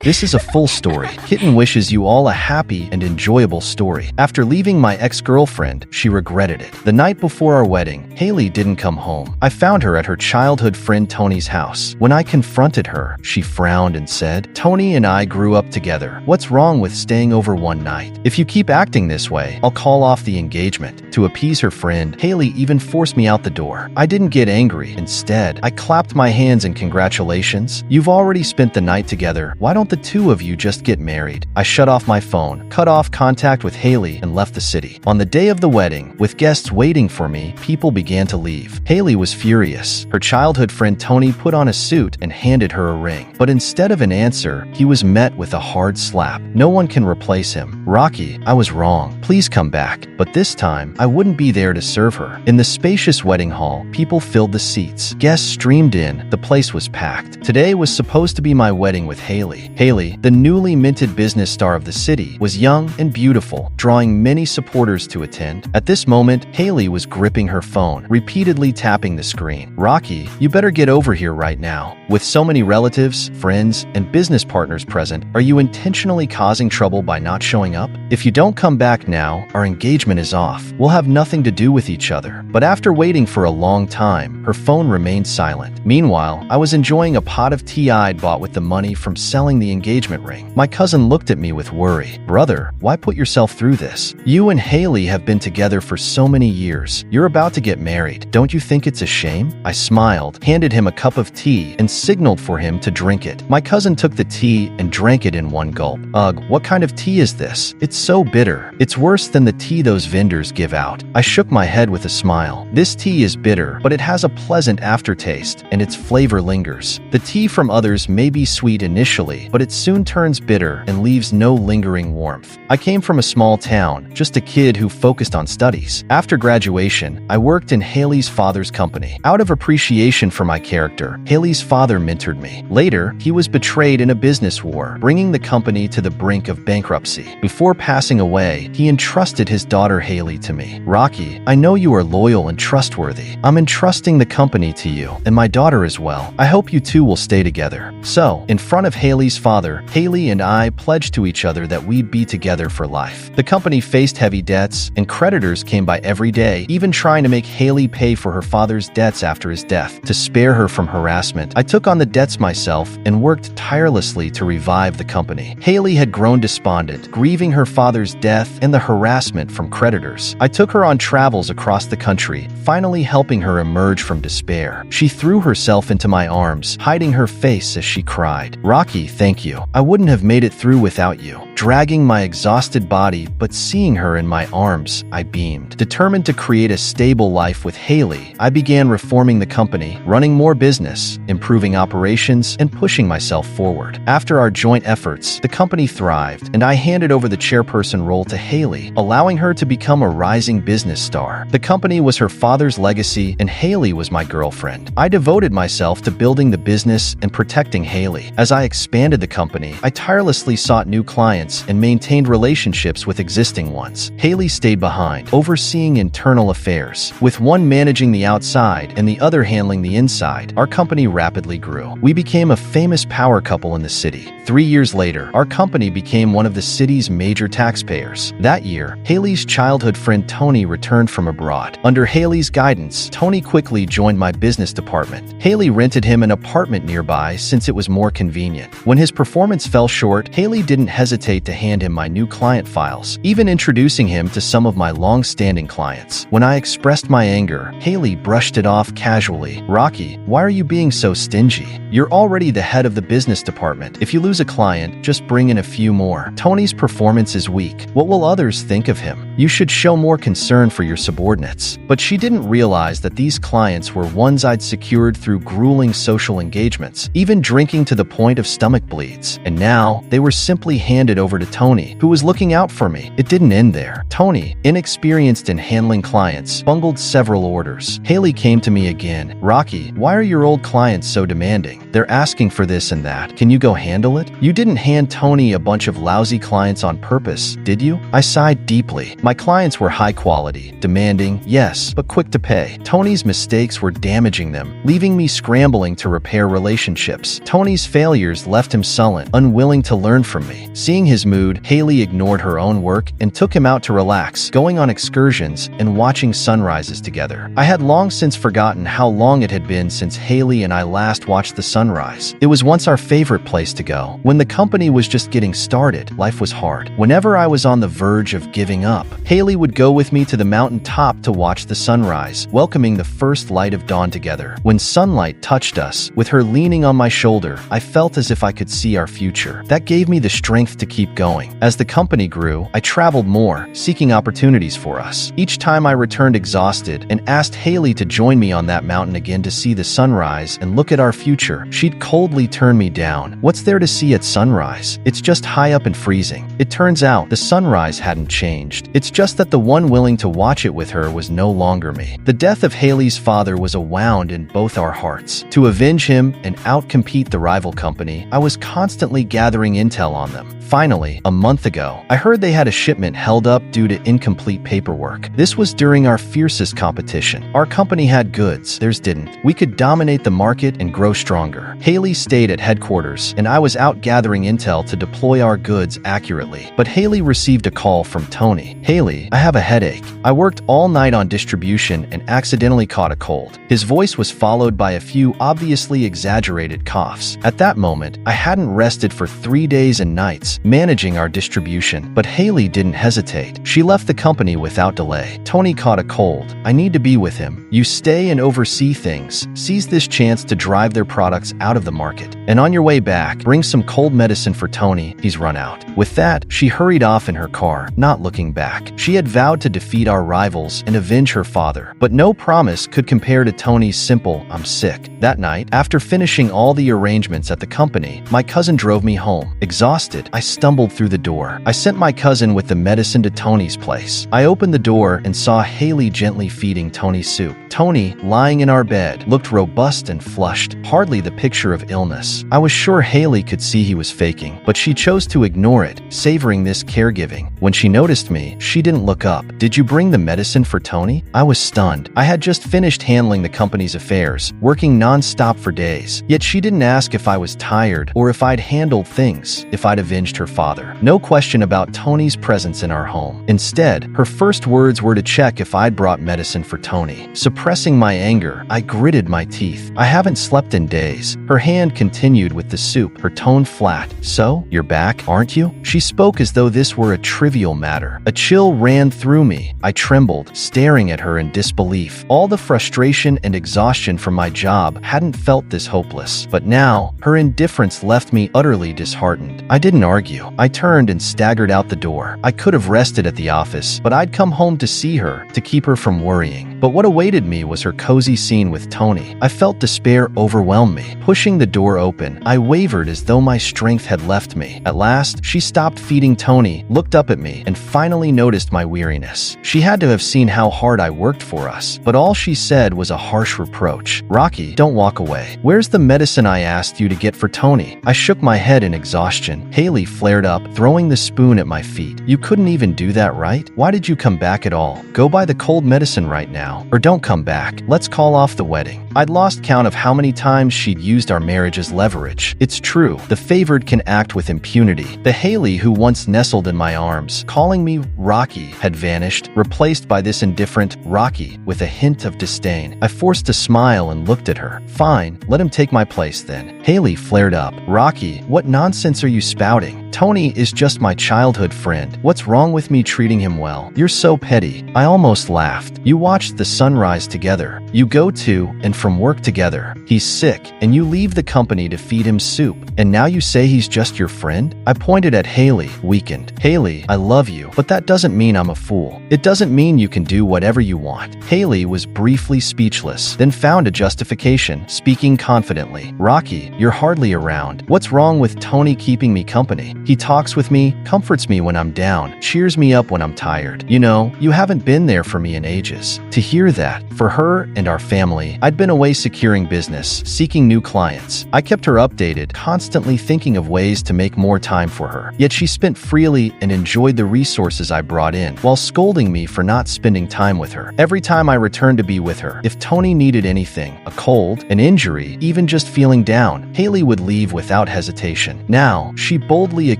This is a full story. Kitten wishes you all a happy and enjoyable story. After leaving my ex-girlfriend, she regretted it. The night before our wedding, Hailey didn't come home. I found her at her childhood friend Tony's house. When I confronted her, she frowned and said, "Tony and I grew up together. What's wrong with staying over one night? If you keep acting this way, I'll call off the engagement." To appease her friend, Hailey even forced me out the door. I didn't get angry. Instead, I clapped my hands in congratulations. "You've already spent the night together. Why don't the two of you just get married?" I shut off my phone, cut off contact with Hailey, and left the city. On the day of the wedding, with guests waiting for me, people began to leave. Hailey was furious. Her childhood friend Tony put on a suit and handed her a ring. But instead of an answer, he was met with a hard slap. "No one can replace him. Rocky, I was wrong. Please come back." But this time, I wouldn't be there to serve her. In the spacious wedding hall, people filled the seats. Guests streamed in. The place was packed. Today was supposed to be my wedding with Hailey. Hailey, the newly minted business star of the city, was young and beautiful, drawing many supporters to attend. At this moment, Hailey was gripping her phone, repeatedly tapping the screen. "Rocky, you better get over here right now. With so many relatives, friends, and business partners present, are you intentionally causing trouble by not showing up? If you don't come back now, our engagement is off. We'll have nothing to do with each other." But after waiting for a long time, her phone remained silent. Meanwhile, I was enjoying a pot of tea I'd bought with the money from selling the engagement ring. My cousin looked at me with worry. "Brother, why put yourself through this? You and Hailey have been together for so many years. You're about to get married. Don't you think it's a shame?" I smiled, handed him a cup of tea, and signaled for him to drink it. My cousin took the tea and drank it in one gulp. "Ugh, what kind of tea is this? It's so bitter. It's worse than the tea those vendors give out." I shook my head with a smile. "This tea is bitter, but it has a pleasant aftertaste, and its flavor lingers. The tea from others may be sweet initially, but it soon turns bitter and leaves no lingering warmth. I came from a small town, just a kid who focused on studies. After graduation, I worked in Hailey's father's company. Out of appreciation for my character, Hailey's father mentored me. Later, he was betrayed in a business war, bringing the company to the brink of bankruptcy. Before passing away, he entrusted his daughter Hailey to me. "Rocky, I know you are loyal and trustworthy. I'm entrusting the company to you, and my daughter as well. I hope you two will stay together." So, in front of Hailey's father, Hailey and I pledged to each other that we'd be together for life. The company faced heavy debts, and creditors came by every day, even trying to make Hailey pay for her father's debts after his death. To spare her from harassment, I took on the debts myself and worked tirelessly to revive the company. Hailey had grown despondent, grieving her father's death and the harassment from creditors. I took her on travels across the country, finally helping her emerge from despair. She threw herself into my arms, hiding her face as she cried. "Rocky, thank you. I wouldn't have made it through without you." Dragging my exhausted body, but seeing her in my arms, I beamed. Determined to create a stable life with Hailey, I began reforming the company, running more business, improving operations, and pushing myself forward. After our joint efforts, the company thrived, and I handed over the chairperson role to Hailey, allowing her to become a rising business star. The company was her father's legacy, and Hailey was my girlfriend. I devoted myself to building the business and protecting Hailey. As I expanded the company, I tirelessly sought new clients and maintained relationships with existing ones. Hailey stayed behind, overseeing internal affairs. With one managing the outside and the other handling the inside, our company rapidly grew. We became a famous power couple in the city. 3 years later, our company became one of the city's major taxpayers. That year, Hailey's childhood friend Tony returned from abroad. Under Hailey's guidance, Tony quickly joined my business department. Hailey rented him an apartment nearby since it was more convenient. When his performance fell short, Hailey didn't hesitate to hand him my new client files, even introducing him to some of my long-standing clients. When I expressed my anger, Hailey brushed it off casually. "Rocky, why are you being so stingy? You're already the head of the business department. If you lose a client, just bring in a few more. Tony's performance is weak. What will others think of him? You should show more concern for your subordinates." But she didn't realize that these clients were ones I'd secured through grueling social engagements, even drinking to the point of stomach bleeds. And now, they were simply handed over over to Tony, who was looking out for me. It didn't end there. Tony, inexperienced in handling clients, bungled several orders. Hailey came to me again. "Rocky, why are your old clients so demanding? They're asking for this and that. Can you go handle it? You didn't hand Tony a bunch of lousy clients on purpose, did you?" I sighed deeply. My clients were high quality, demanding, yes, but quick to pay. Tony's mistakes were damaging them, leaving me scrambling to repair relationships. Tony's failures left him sullen, unwilling to learn from me. Seeing his mood, Hailey ignored her own work and took him out to relax, going on excursions and watching sunrises together. I had long since forgotten how long it had been since Hailey and I last watched the sunrise. It was once our favorite place to go. When the company was just getting started, life was hard. Whenever I was on the verge of giving up, Hailey would go with me to the mountain top to watch the sunrise, welcoming the first light of dawn together. When sunlight touched us, with her leaning on my shoulder, I felt as if I could see our future. That gave me the strength to keep going. As the company grew, I traveled more, seeking opportunities for us. Each time I returned exhausted and asked Hailey to join me on that mountain again to see the sunrise and look at our future, she'd coldly turn me down. What's there to see at sunrise? It's just high up and freezing. It turns out the sunrise hadn't changed. It's just that the one willing to watch it with her was no longer me. The death of Hailey's father was a wound in both our hearts. To avenge him and outcompete the rival company, I was constantly gathering intel on them. Finally, a month ago, I heard they had a shipment held up due to incomplete paperwork. This was during our fiercest competition. Our company had goods, theirs didn't. We could dominate the market and grow stronger. Hailey stayed at headquarters, and I was out gathering intel to deploy our goods accurately. But Hailey received a call from Tony. "Hailey, I have a headache. I worked all night on distribution and accidentally caught a cold." His voice was followed by a few obviously exaggerated coughs. At that moment, I hadn't rested for 3 days and nights, managing our distribution. But Hailey didn't hesitate. She left the company without delay. "Tony caught a cold. I need to be with him. You stay and oversee things. Seize this chance to drive their products out of the market. And on your way back, bring some cold medicine for Tony. He's run out." With that, she hurried off in her car, not looking back. She had vowed to defeat our rivals and avenge her father. But no promise could compare to Tony's simple, "I'm sick." That night, after finishing all the arrangements at the company, my cousin drove me home. Exhausted, I stumbled through the door. I sent my cousin with the medicine to Tony's place. I opened the door and saw Hailey gently feeding Tony soup. Tony, lying in our bed, looked robust and flushed, hardly the picture of illness. I was sure Hailey could see he was faking, but she chose to ignore it, savoring this caregiving. When she noticed me, she didn't look up. "Did you bring the medicine for Tony?" I was stunned. I had just finished handling the company's affairs, working non-stop for days. Yet she didn't ask if I was tired or if I'd handled things, if I'd avenged her father. No question about Tony's presence in our home. Instead, her first words were to check if I'd brought medicine for Tony. Suppressing my anger, I gritted my teeth. "I haven't slept in days." Her hand continued with the soup, her tone flat. "So, you're back, aren't you?" She spoke as though this were a trivial matter. A chill ran through me. I trembled, staring at her in disbelief. All the frustration and exhaustion from my job hadn't felt this hopeless. But now, her indifference left me utterly disheartened. I didn't argue. I turned and staggered out the door. I could have rested at the office, but I'd come home to see her, to keep her from worrying. But what awaited me was her cozy scene with Tony. I felt despair overwhelm me. Pushing the door open, I wavered as though my strength had left me. At last, she stopped feeding Tony, looked up at me, and finally noticed my weariness. She had to have seen how hard I worked for us, but all she said was a harsh reproach. "Rocky, don't walk away. Where's the medicine I asked you to get for Tony?" I shook my head in exhaustion. Hailey flared up, throwing the spoon at my feet. "You couldn't even do that, right? Why did you come back at all? Go buy the cold medicine right now. Or don't come back. Let's call off the wedding." I'd lost count of how many times she'd used our marriage as leverage. It's true, the favored can act with impunity. The Hailey who once nestled in my arms, calling me Rocky, had vanished, replaced by this indifferent Rocky with a hint of disdain. I forced a smile and looked at her. "Fine, let him take my place then." Hailey flared up. "Rocky, what nonsense are you spouting? Tony is just my childhood friend. What's wrong with me treating him well? You're so petty." I almost laughed. "You watched the sunrise together. You go to and from work together. He's sick, and you leave the company to feed him soup. And now you say he's just your friend?" I pointed at Hailey, weakened. "Hailey, I love you, but that doesn't mean I'm a fool. It doesn't mean you can do whatever you want." Hailey was briefly speechless, then found a justification, speaking confidently. "Rocky, you're hardly around. What's wrong with Tony keeping me company? He talks with me, comforts me when I'm down, cheers me up when I'm tired. You know, you haven't been there for me in ages. To hear that, for her and our family, I'd been away securing business, seeking new clients. I kept her updated, constantly thinking of ways to make more time for her. Yet she spent freely and enjoyed the resources I brought in, while scolding me for not spending time with her. Every time I returned to be with her, if Tony needed anything, a cold, an injury, even just feeling down, Hailey would leave without hesitation. Now, she boldly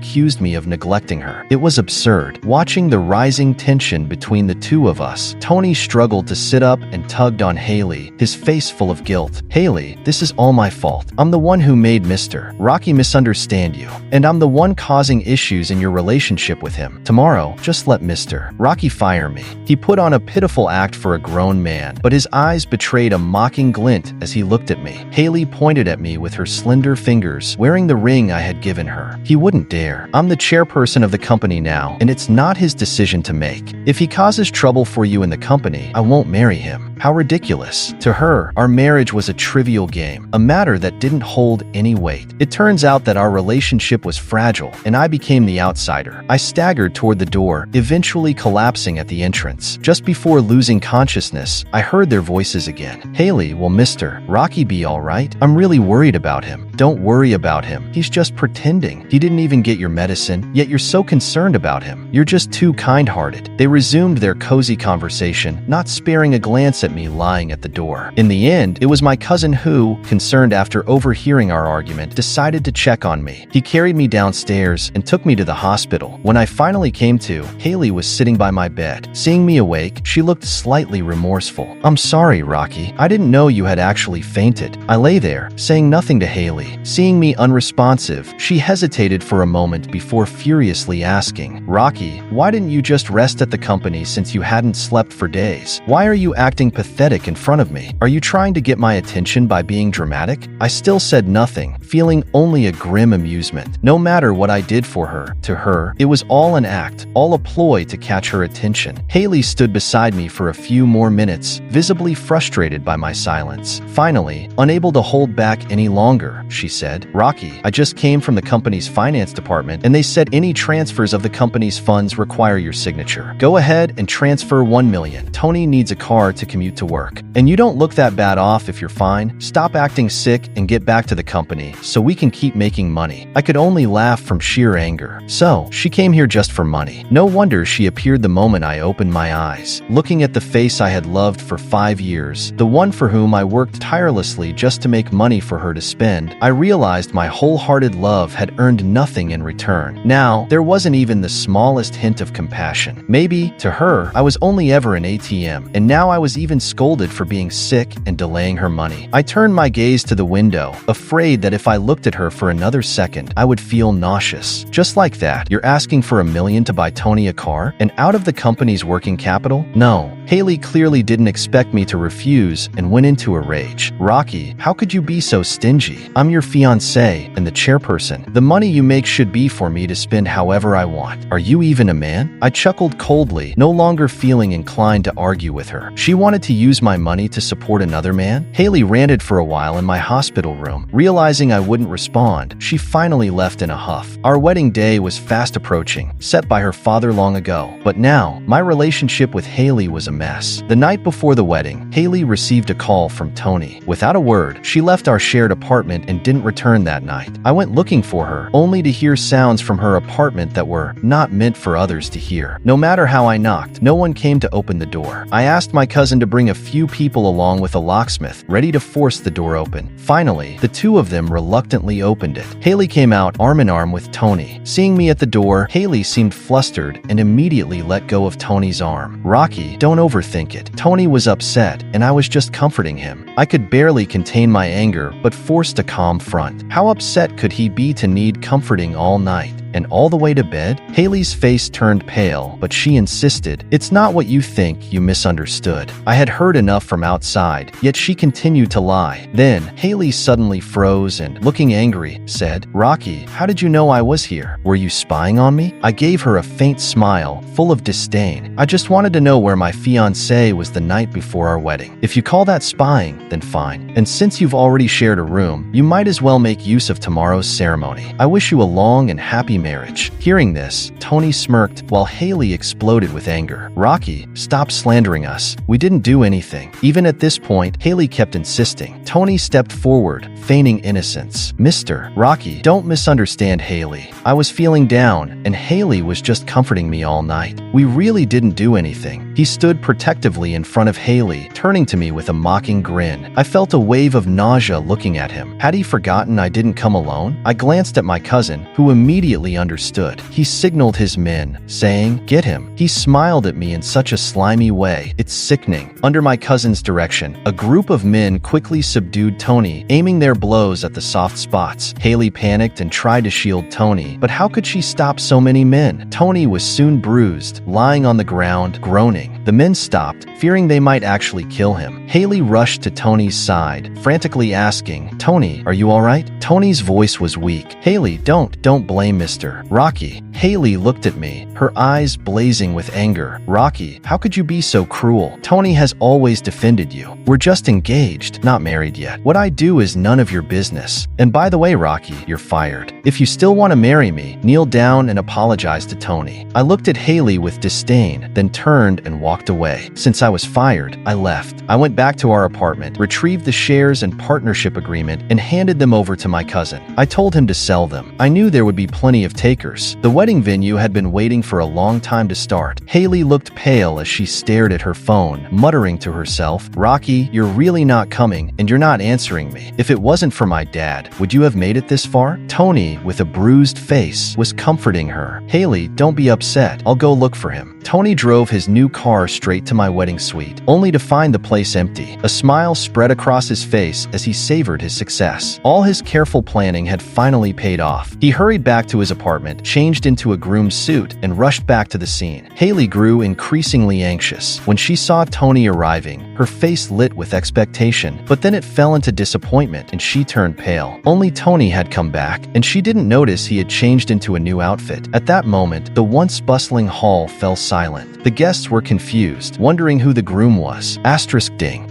accused me of neglecting her. It was absurd. Watching the rising tension between the two of us, Tony struggled to sit up and tugged on Hailey, his face full of guilt. Hailey, this is all my fault. I'm the one who made Mr. Rocky misunderstand you, and I'm the one causing issues in your relationship with him. Tomorrow, just let Mr. Rocky fire me. He put on a pitiful act for a grown man, but his eyes betrayed a mocking glint as he looked at me. Hailey pointed at me with her slender fingers, wearing the ring I had given her. He wouldn't dare. I'm the chairperson of the company now, and it's not his decision to make. If he causes trouble for you in the company, I won't marry him. How ridiculous. To her, our marriage was a trivial game, a matter that didn't hold any weight. It turns out that our relationship was fragile, and I became the outsider. I staggered toward the door, eventually collapsing at the entrance. Just before losing consciousness, I heard their voices again. Hailey, will Mr. Rocky be all right? I'm really worried about him. Don't worry about him. He's just pretending. He didn't even get your medicine, yet you're so concerned about him. You're just too kind-hearted. They resumed their cozy conversation, not sparing a glance at me lying at the door. In the end, it was my cousin who, concerned after overhearing our argument, decided to check on me. He carried me downstairs and took me to the hospital. When I finally came to, Hailey was sitting by my bed. Seeing me awake, she looked slightly remorseful. I'm sorry, Rocky. I didn't know you had actually fainted. I lay there, saying nothing to Hailey. Seeing me unresponsive, she hesitated for a moment before furiously asking, Rocky, why didn't you just rest at the company since you hadn't slept for days? Why are you acting pathetic in front of me? Are you trying to get my attention by being dramatic? I still said nothing, feeling only a grim amusement. No matter what I did for her, to her, it was all an act, all a ploy to catch her attention. Hailey stood beside me for a few more minutes, visibly frustrated by my silence. Finally, unable to hold back any longer, she said, Rocky, I just came from the company's finance department, and they said any transfers of the company's funds require your signature. Go ahead and transfer $1 million. Tony needs a car to commute to work. And you don't look that bad off if you're fine. Stop acting sick and get back to the company so we can keep making money. I could only laugh from sheer anger. So, she came here just for money. No wonder she appeared the moment I opened my eyes. Looking at the face I had loved for 5 years, the one for whom I worked tirelessly just to make money for her to spend, I realized my wholehearted love had earned nothing in return. Now, there wasn't even the smallest hint of compassion. Maybe, to her, I was only ever an ATM, and now I was even scolded for being sick and delaying her money. I turned my gaze to the window, afraid that if I looked at her for another second, I would feel nauseous. Just like that, you're asking for $1 million to buy Tony a car? And out of the company's working capital? No. Hailey clearly didn't expect me to refuse and went into a rage. Rocky, how could you be so stingy? I'm your fiancé and the chairperson. The money you make should be for me to spend however I want. Are you even a man? I chuckled coldly, no longer feeling inclined to argue with her. She wanted to use my money to support another man? Hailey ranted for a while in my hospital room. Realizing I wouldn't respond, she finally left in a huff. Our wedding day was fast approaching, set by her father long ago. But now, my relationship with Hailey was a mess. The night before the wedding, Hailey received a call from Tony. Without a word, she left our shared apartment and didn't return that night. I went looking for her, only to hear sounds from her apartment that were not meant for others to hear. No matter how I knocked, no one came to open the door. I asked my cousin to bring a few people along with a locksmith, ready to force the door open. Finally, the two of them reluctantly opened it. Hailey came out arm in arm with Tony. Seeing me at the door, Hailey seemed flustered and immediately let go of Tony's arm. Rocky, don't overthink it. Tony was upset, and I was just comforting him. I could barely contain my anger, but forced a calm front. How upset could he be to need comforting all night? And all the way to bed? Hailey's face turned pale, but she insisted, it's not what you think, you misunderstood. I had heard enough from outside, yet she continued to lie. Then, Hailey suddenly froze and, looking angry, said, Rocky, how did you know I was here? Were you spying on me? I gave her a faint smile, full of disdain. I just wanted to know where my fiancé was the night before our wedding. If you call that spying, then fine. And since you've already shared a room, you might as well make use of tomorrow's ceremony. I wish you a long and happy marriage. Hearing this, Tony smirked while Hailey exploded with anger. Rocky, stop slandering us. We didn't do anything. Even at this point, Hailey kept insisting. Tony stepped forward, feigning innocence. Mr. Rocky, don't misunderstand Hailey. I was feeling down, and Hailey was just comforting me all night. We really didn't do anything. He stood protectively in front of Hailey, turning to me with a mocking grin. I felt a wave of nausea looking at him. Had he forgotten I didn't come alone? I glanced at my cousin, who immediately understood. He signaled his men, saying, "Get him." He smiled at me in such a slimy way. It's sickening. Under my cousin's direction, a group of men quickly subdued Tony, aiming their blows at the soft spots. Hailey panicked and tried to shield Tony, but how could she stop so many men? Tony was soon bruised, lying on the ground, groaning. The men stopped, fearing they might actually kill him. Hailey rushed to Tony's side, frantically asking, "Tony, are you all right?" Tony's voice was weak. "Hailey, don't blame Mr. Rocky." Hailey looked at me, her eyes blazing with anger. "Rocky, how could you be so cruel? Tony has always defended you. We're just engaged, not married yet. What I do is none of your business. And by the way, Rocky, you're fired. If you still want to marry me, kneel down and apologize to Tony." I looked at Hailey with disdain, then turned and walked away. Since I was fired, I left. I went back to our apartment, retrieved the shares and partnership agreement, and handed them over to my cousin. I told him to sell them. I knew there would be plenty of takers. The wedding venue had been waiting for a long time to start. Hailey looked pale as she stared at her phone, muttering to herself, "Rocky, you're really not coming, and you're not answering me. If it wasn't for my dad, would you have made it this far?" Tony, with a bruised face, was comforting her. "Hailey, don't be upset. I'll go look for him." Tony drove his new car straight to my wedding suite, only to find the place empty. A smile spread across his face as he savored his success. All his careful planning had finally paid off. He hurried back to his apartment, changed into a groom's suit, and rushed back to the scene. Hailey grew increasingly anxious. When she saw Tony arriving, her face lit with expectation, but then it fell into disappointment and she turned pale. Only Tony had come back, and she didn't notice he had changed into a new outfit. At that moment, the once bustling hall fell silent. The guests were confused, wondering who the groom was. Ding.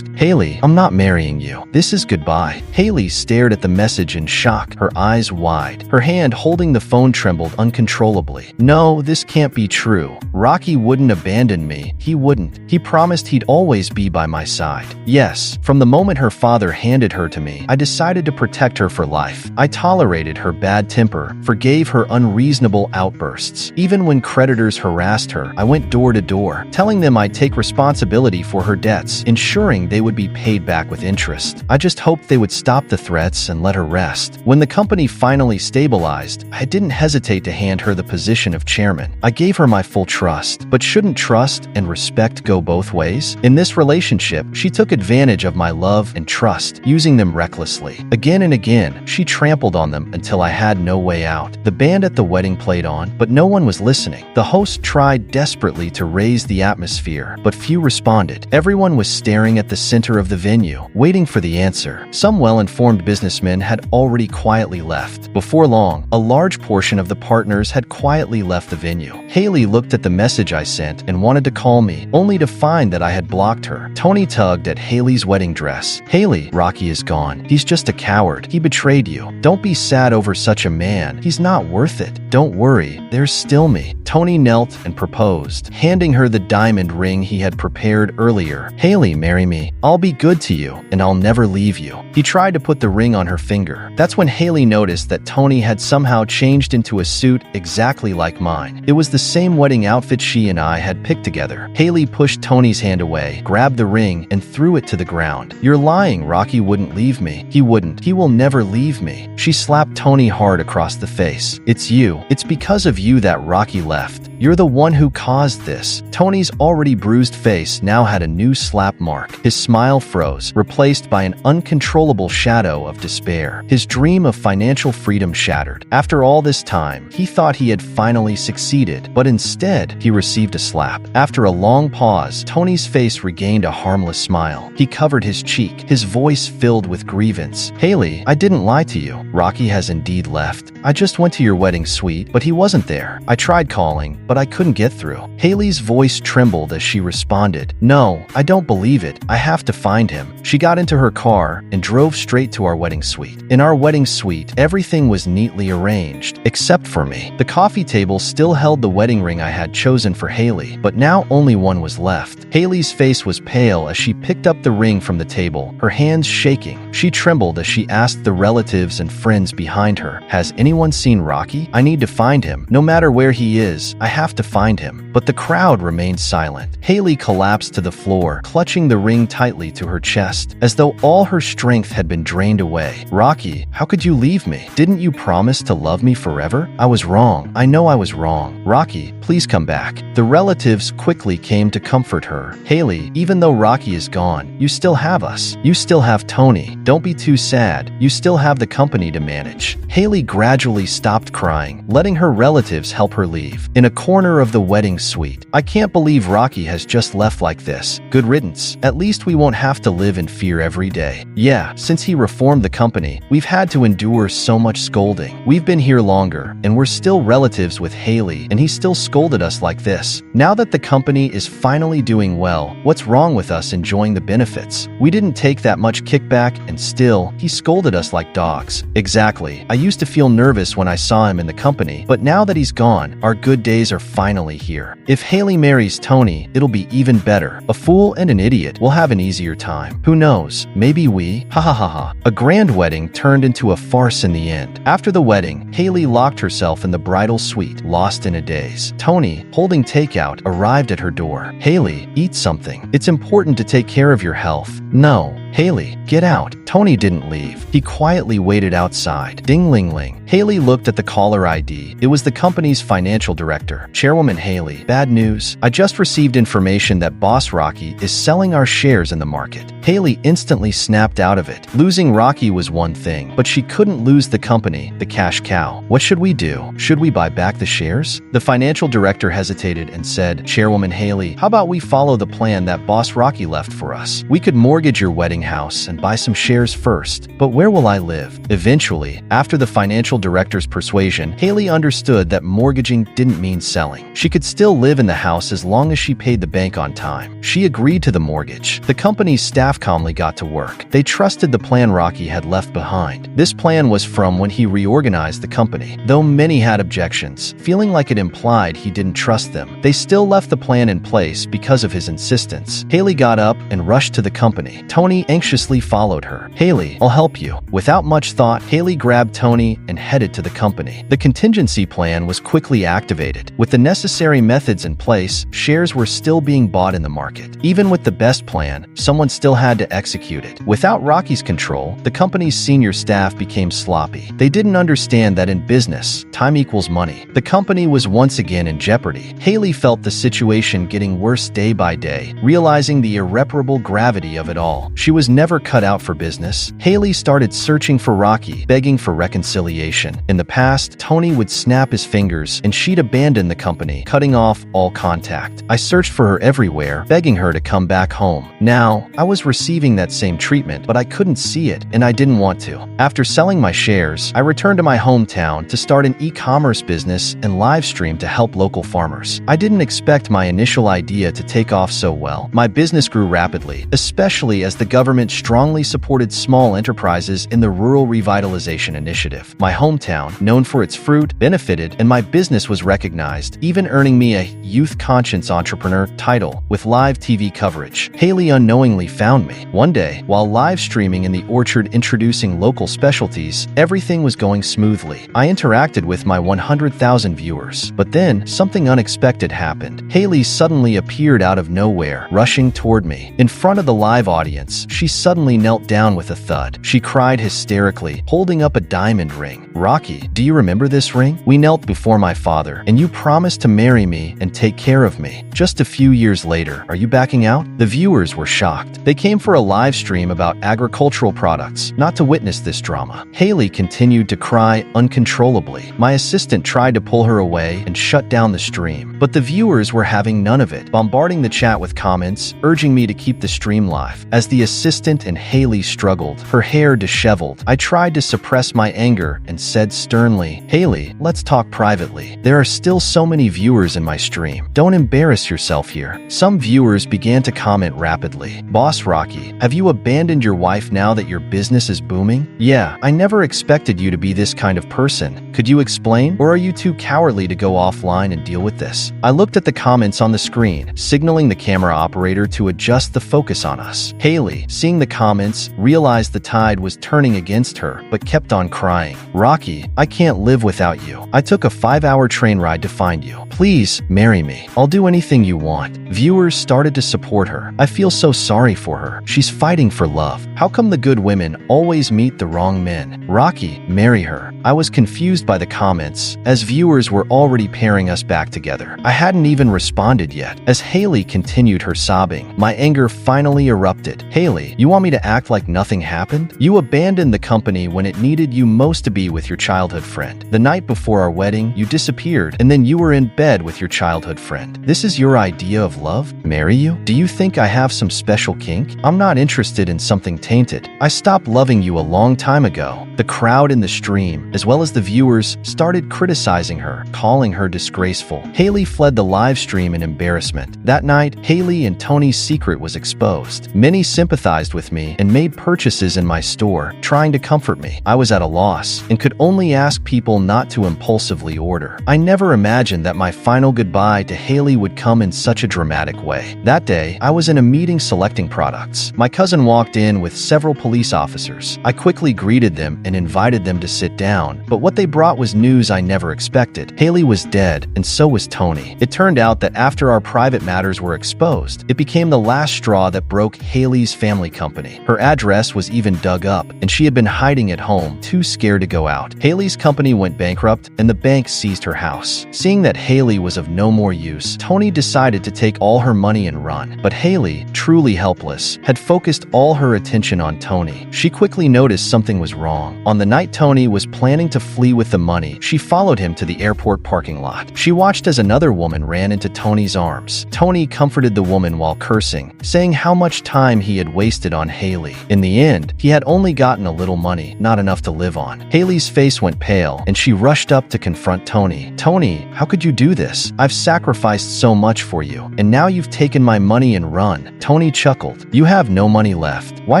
Hailey, I'm not marrying you. This is goodbye. Hailey stared at the message in shock, her eyes wide. Her hand holding the phone trembled uncontrollably. No, this can't be true. Rocky wouldn't abandon me. He wouldn't. He promised he'd always be by my side. Yes, from the moment her father handed her to me, I decided to protect her for life. I tolerated her bad temper, forgave her unreasonable outbursts. Even when creditors harassed her, I went door to door, telling them I'd take responsibility for her debts, ensuring they would be paid back with interest. I just hoped they would stop the threats and let her rest. When the company finally stabilized, I didn't hesitate to hand her the position of chairman. I gave her my full trust, but shouldn't trust and respect go both ways? In this relationship, she took advantage of my love and trust, using them recklessly. Again and again, she trampled on them until I had no way out. The band at the wedding played on, but no one was listening. The host tried desperately to raise the atmosphere, but few responded. Everyone was staring at the center of the venue, waiting for the answer. Some well-informed businessmen had already quietly left. Before long, a large portion of the partners had quietly left the venue. Hailey looked at the message I sent and wanted to call me, only to find that I had blocked her. Tony tugged at Hailey's wedding dress. "Hailey, Rocky is gone. He's just a coward. He betrayed you. Don't be sad over such a man. He's not worth it. Don't worry, there's still me." Tony knelt and proposed, handing her the diamond ring he had prepared earlier. "Hailey, marry me. I'll be good to you, and I'll never leave you." He tried to put the ring on her finger. That's when Hailey noticed that Tony had somehow changed into a suit exactly like mine. It was the same wedding outfit she and I had picked together. Hailey pushed Tony's hand away, grabbed the ring, and threw it to the ground. "You're lying. Rocky wouldn't leave me. He wouldn't. He will never leave me." She slapped Tony hard across the face. "It's you. It's because of you that Rocky left. You're the one who caused this." Tony's already bruised face now had a new slap mark. His smile froze, replaced by an uncontrollable shadow of despair. His dream of financial freedom shattered. After all this time, he thought he had finally succeeded, but instead, he received a slap. After a long pause, Tony's face regained a harmless smile. He covered his cheek, his voice filled with grievance. "Hailey, I didn't lie to you. Rocky has indeed left. I just went to your wedding suite, but he wasn't there. I tried calling, but I couldn't get through. Hailey's voice trembled as she responded, "No, I don't believe it. I have to find him." She got into her car and drove straight to our wedding suite. In our wedding suite, everything was neatly arranged, except for me. The coffee table still held the wedding ring I had chosen for Hailey, but now only one was left. Hailey's face was pale as she picked up the ring from the table, her hands shaking. She trembled as she asked the relatives and friends behind her, "Has anyone seen Rocky? I need to find him. No matter where he is, I have to find him." But the crowd remained silent. Hailey collapsed to the floor, clutching the ring tightly to her chest, as though all her strength had been drained away. "Rocky, how could you leave me? Didn't you promise to love me forever? I was wrong. I know I was wrong. Rocky, please come back." The relatives quickly came to comfort her. "Hailey, even though Rocky is gone, you still have us. You still have Tony. Don't be too sad. You still have the company to manage." Hailey gradually stopped crying, letting her relatives help her leave. In a corner of the wedding suite, "I can't believe Rocky has just left like this. Good riddance. At least we won't have to live in fear every day. Yeah, since he reformed the company, we've had to endure so much scolding. We've been here longer, and we're still relatives with Hailey, and he still scolded us like this. Now that the company is finally doing well, what's wrong with us enjoying the benefits? We didn't take that much kickback, and still, he scolded us like dogs." Exactly. I used to feel nervous when I saw him in the company, but now that he's gone, our good days are finally here. If Hailey marries Tony, it'll be even better. A fool and an idiot will have an easier time. Who knows? Maybe we? Ha ha ha ha. A grand wedding turned into a farce in the end. After the wedding, Hailey locked herself in the bridal suite, lost in a daze. Tony, holding takeout, arrived at her door. "Hailey, eat something. It's important to take care of your health." "No." "Hailey, get out." Tony didn't leave. He quietly waited outside. Ding-ling-ling. Hailey looked at the caller ID. It was the company's financial director. "Chairwoman Hailey, bad news. I just received information that Boss Rocky is selling our shares in the market." Hailey instantly snapped out of it. Losing Rocky was one thing, but she couldn't lose the company, the cash cow. "What should we do? Should we buy back the shares?" The financial director hesitated and said, "Chairwoman Hailey, how about we follow the plan that Boss Rocky left for us? We could mortgage your wedding house and buy some shares first. But where will I live?" Eventually, after the financial director's persuasion, Hailey understood that mortgaging didn't mean selling. She could still live in the house as long as she paid the bank on time. She agreed to the mortgage. The company's staff calmly got to work. They trusted the plan Rocky had left behind. This plan was from when he reorganized the company. Though many had objections, feeling like it implied he didn't trust them, they still left the plan in place because of his insistence. Hailey got up and rushed to the company. Tony anxiously followed her. "Hailey, I'll help you." Without much thought, Hailey grabbed Tony and headed to the company. The contingency plan was quickly activated. With the necessary methods in place, shares were still being bought in the market. Even with the best plan, someone still had to execute it. Without Rocky's control, the company's senior staff became sloppy. They didn't understand that in business, time equals money. The company was once again in jeopardy. Hailey felt the situation getting worse day by day, realizing the irreparable gravity of it all. She was never cut out for business. Hailey started searching for Rocky, begging for reconciliation. In the past, Tony would snap his fingers and she'd abandon the company, cutting off all contact. I searched for her everywhere, begging her to come back home. Now, I was receiving that same treatment, but I couldn't see it, and I didn't want to. After selling my shares, I returned to my hometown to start an e-commerce business and live stream to help local farmers. I didn't expect my initial idea to take off so well. My business grew rapidly, especially as the government strongly supported small enterprises in the Rural Revitalization Initiative. My hometown, known for its fruit, benefited, and my business was recognized, even earning me a Youth Conscience Entrepreneur title with live TV coverage. Hailey unknowingly found me. One day, while live streaming in the orchard introducing local specialties, everything was going smoothly. I interacted with my 100,000 viewers. But then, something unexpected happened. Hailey suddenly appeared out of nowhere, rushing toward me. In front of the live audience, she suddenly knelt down with a thud. She cried hysterically, holding up a diamond ring. "Rocky, do you remember this ring? We knelt before my father, and you promised to marry me and take care of me. Just a few years later, are you backing out?" The viewers were shocked. They came for a live stream about agricultural products, not to witness this drama. Hailey continued to cry uncontrollably. My assistant tried to pull her away and shut down the stream, but the viewers were having none of it, bombarding the chat with comments, urging me to keep the stream live. As the assistant persistent and Hailey struggled, her hair disheveled. I tried to suppress my anger and said sternly, "Hailey, let's talk privately. There are still so many viewers in my stream. Don't embarrass yourself here." Some viewers began to comment rapidly. "Boss Rocky, have you abandoned your wife now that your business is booming?" "Yeah, I never expected you to be this kind of person. Could you explain? Or are you too cowardly to go offline and deal with this?" I looked at the comments on the screen, signaling the camera operator to adjust the focus on us. Hailey, seeing the comments, realized the tide was turning against her, but kept on crying. "Rocky, I can't live without you. I took a 5-hour train ride to find you. Please, marry me. I'll do anything you want." Viewers started to support her. "I feel so sorry for her. She's fighting for love. How come the good women always meet the wrong men? Rocky, marry her." I was confused by the comments, as viewers were already pairing us back together. I hadn't even responded yet. As Hailey continued her sobbing, my anger finally erupted. "Hailey, you want me to act like nothing happened? You abandoned the company when it needed you most to be with your childhood friend. The night before our wedding, you disappeared, and then you were in bed with your childhood friend. This is your idea of love? Marry you? Do you think I have some special kink? I'm not interested in something tainted. I stopped loving you a long time ago." The crowd in the stream, as well as the viewers, started criticizing her, calling her disgraceful. Hailey fled the live stream in embarrassment. That night, Hailey and Tony's secret was exposed. Many sympathized with me and made purchases in my store, trying to comfort me. I was at a loss and could only ask people not to impulsively order. I never imagined that my final goodbye to Hailey would come in such a dramatic way. That day, I was in a meeting selecting products. My cousin walked in with several police officers. I quickly greeted them and invited them to sit down, but what they brought was news I never expected. Hailey was dead, and so was Tony. It turned out that after our private matters were exposed, it became the last straw that broke Hailey's family company. Her address was even dug up, and she had been hiding at home, too scared to go out. Hailey's company went bankrupt, and the bank seized her house. Seeing that Hailey was of no more use, Tony decided to take all her money and run. But Hailey, truly helpless, had focused all her attention on Tony. She quickly noticed something was wrong. On the night Tony was planning to flee with the money, she followed him to the airport parking lot. She watched as another woman ran into Tony's arms. Tony comforted the woman while cursing, saying how much time he had wasted on Hailey. In the end, he had only gotten a little money, not enough to live on. Hailey's face went pale, and she rushed up to confront Tony. "Tony, how could you do this? I've sacrificed so much for you, and now you've taken my money and run." Tony chuckled. "You have no money left. Why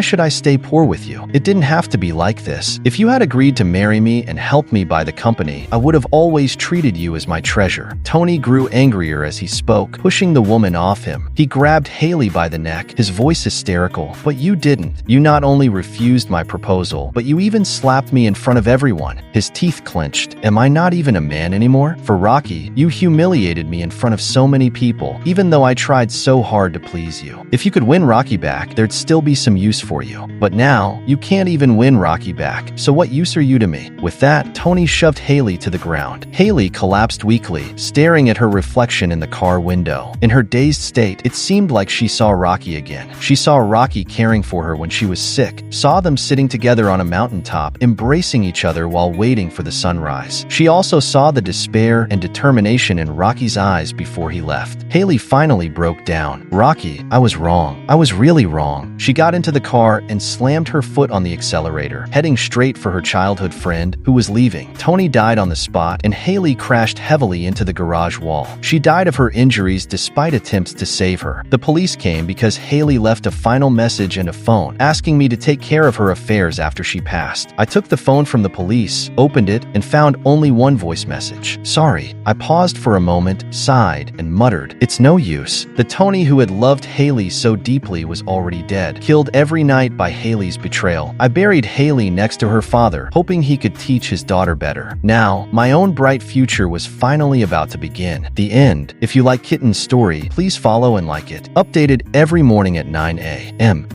should I stay poor with you? It didn't have to be like this. If you had agreed to marry me and help me buy the company, I would have always treated you as my treasure." Tony grew angrier as he spoke, pushing the woman off him. He grabbed Hailey by the neck, his voice hysterical. "But you didn't. You not only refused my proposal, but you even slapped me in front of everyone." His teeth clenched. "Am I not even a man anymore? For Rocky, you humiliated me in front of so many people, even though I tried so hard to please you. If you could win Rocky back, there'd still be some use for you. But now, you can't even win Rocky back, so what use are you to me?" With that, Tony shoved Hailey to the ground. Hailey collapsed weakly, staring at her reflection in the car window. In her dazed state, it seemed like she saw Rocky again. She saw Rocky caring for her when she was sick, saw them sitting together on a mountaintop, embracing each other while waiting for the sunrise. She also saw the despair and determination in Rocky's eyes before he left. Hailey finally broke down. "Rocky, I was wrong. I was really wrong." She got into the car and slammed her foot on the accelerator, heading straight for her childhood friend, who was leaving. Tony died on the spot, and Hailey crashed heavily into the garage wall. She died of her injuries despite attempts to save her. The police came because Hailey left a final message and a phone, asking me to take care of her affairs after she passed. I took the phone from the police, opened it, and found only one voice message. "Sorry." I paused for a moment, sighed, and muttered, "It's no use." The Tony who had loved Hailey so deeply was already dead, killed every night by Hailey's betrayal. I buried Hailey next to her father, hoping he could teach his daughter better. Now, my own bright future was finally about to begin. The end. If you like Kitten's story, please follow and like it. Updated every morning at 9 a.m.